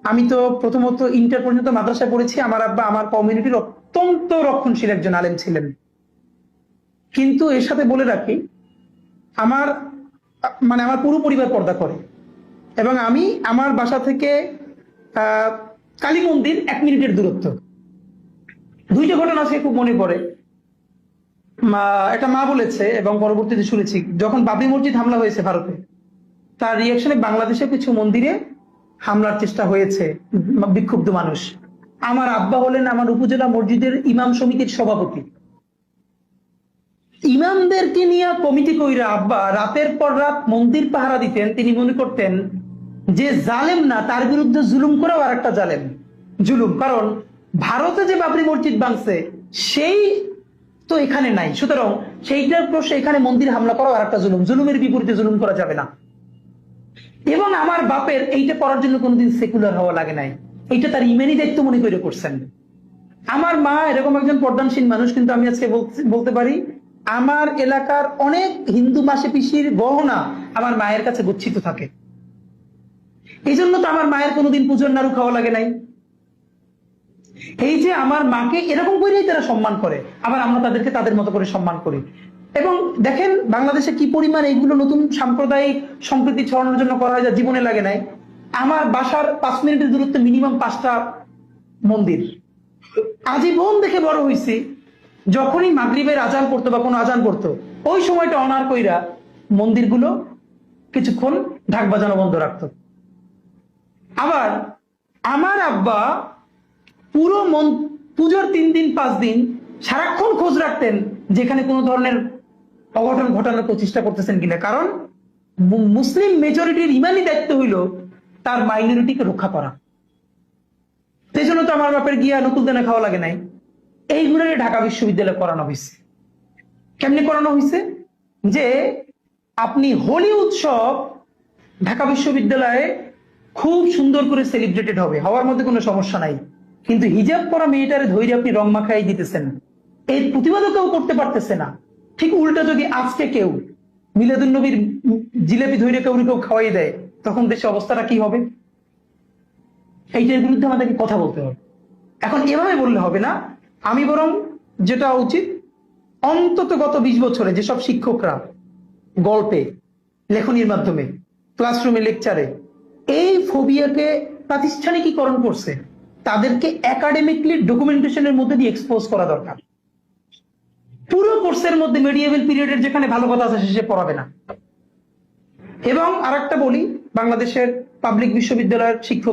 আমি তো প্রথমত ইন্টার পর্যন্ত মাদ্রাসায় পড়েছি। আমার আব্বা আমার কমিউনিটির অত্যন্ত রক্ষণশীল একজন আলেম ছিলেন। কিন্তু এর সাথে বলে রাখি, আমার আমার পুরো পরিবার পর্দা করে, এবং আমি আমার বাসা থেকে আহ কালী মন্দির 1 মিনিটের দূরত্ব। দুইটা ঘটনা সে খুব মনে পড়ে। এটা মা বলেছে এবং পরবর্তীতে শুনেছি, যখন বাবরি মসজিদ হামলা হয়েছে ভারতে, তার রিয়াকশনে বাংলাদেশের কিছু মন্দিরে হামলার চেষ্টা হয়েছে, বিক্ষুব্ধ মানুষ। আমার আব্বা হলেন আমার উপজেলা মসজিদের ইমাম সমিতির সভাপতি। ইমামদেরকে নিয়ে কমিটি কইরা আব্বা রাতের পর রাত মন্দির পাহারা দিতেন। তিনি মনে করতেন যে জালেম না, তার বিরুদ্ধে জুলুম করাও আর একটা জালেম জুলুম। কারণ ভারতে যে বাবরি মসজিদ ভাঙছে সেই তো এখানে নাই, সুতরাং সেইটার প্রশ্নে এখানে মন্দির হামলা করাও আর একটা জুলুম, জুলুমের বিপরীতে জুলুম করা যাবে না। এবং আমার বাপের এইটা করার জন্য কোনোদিন সেকুলার হওয়া লাগে নাই, এইটা তার ইমানি দায়িত্ব মনে করে করছেন। আমার মা এরকম একজন পর্দানশীল মানুষ, কিন্তু আমি আজকে বলতে পারি আমার এলাকার অনেক হিন্দু মাসে পিসির গহনা আমার মায়ের কাছে গচ্ছিত থাকে। এই জন্য তো আমার মায়ের কোনোদিন পুজোর নাড়ু খাওয়া লাগে নাই। এই যে আমার মাকে এরকম করেই তারা সম্মান করে, আবার আমরা তাদেরকে তাদের মতো করে সম্মান করি। এবং দেখেন বাংলাদেশে কি পরিমাণ এইগুলো নতুন সাম্প্রদায়িক সম্প্রীতি ছড়ানোর জন্য করা হয়, যা জীবনে লাগে নাই। আমার বাসার 5 মিনিটের দূরত্বে মিনিমাম 5টা মন্দির। আজীবন দেখে বড় হয়েছি, যখনই মাগরিবের আজান পড়তো বা কোনো আজান পড়তো, ওই সময়টা অনার কইরা মন্দিরগুলো কিছুক্ষণ ঢাক বাজানো বন্ধ রাখতো। আবার আমার আব্বা পুরো পুজোর 3 দিন 5 দিন সারাক্ষণ খোঁজ রাখতেন যেখানে কোনো ধরনের অঘটন ঘটানোর প্রচেষ্টা করতেছেন কিনা। কারণ মুসলিম মেজরিটির ইমানি দায়িত্ব হইল তার মাইনরিটিকে রক্ষা করা। সেই জন্য তো আমার বাপের গিয়া নকুল দানা খাওয়া লাগে নাই। এইগুলো ঢাকা বিশ্ববিদ্যালয়ে করানো হয়েছে। কেমনি করানো হয়েছে যে আপনি হোলি উৎসব ঢাকা বিশ্ববিদ্যালয়ে খুব সুন্দর করে সেলিব্রেটেড হবে, হওয়ার মধ্যে কোনো সমস্যা নাই। কিন্তু হিজাব পরা মেয়েটারে ধৈর্য আপনি রং মাখাই দিতেছেন, এই প্রতিবাদও কেউ করতে পারতেছে না। ঠিক উল্টা যদি আজকে কেউ মিলাদুন নবীর জিলেপি ধৈর্য কেউ কেউ খাওয়াই দেয়, তখন দেশে অবস্থাটা কি হবে? এইটার বিরুদ্ধে আমাদেরকে কথা বলতে হবে। এখন এভাবে বললে হবে না। আমি বরং যেটা উচিত, অন্তত গত 20 বছরে যেসব শিক্ষকরা গল্পে, লেখনির মাধ্যমে, ক্লাসরুমে, লেকচারে এই ফোবিয়াকে প্রাতিষ্ঠানিকীকরণ করছে, তাদেরকে একাডেমিকলি ডকুমেন্টেশনের মধ্যে দিয়ে এক্সপোজ করা দরকার। পুরো কোর্সের মধ্যে মেডিয়েভেল পিরিয়ডের যেখানে ভালো কথা আছে সে পড়াবে না। এবং আরেকটা বলি, বাংলাদেশের পাবলিক বিশ্ববিদ্যালয়ের শিক্ষক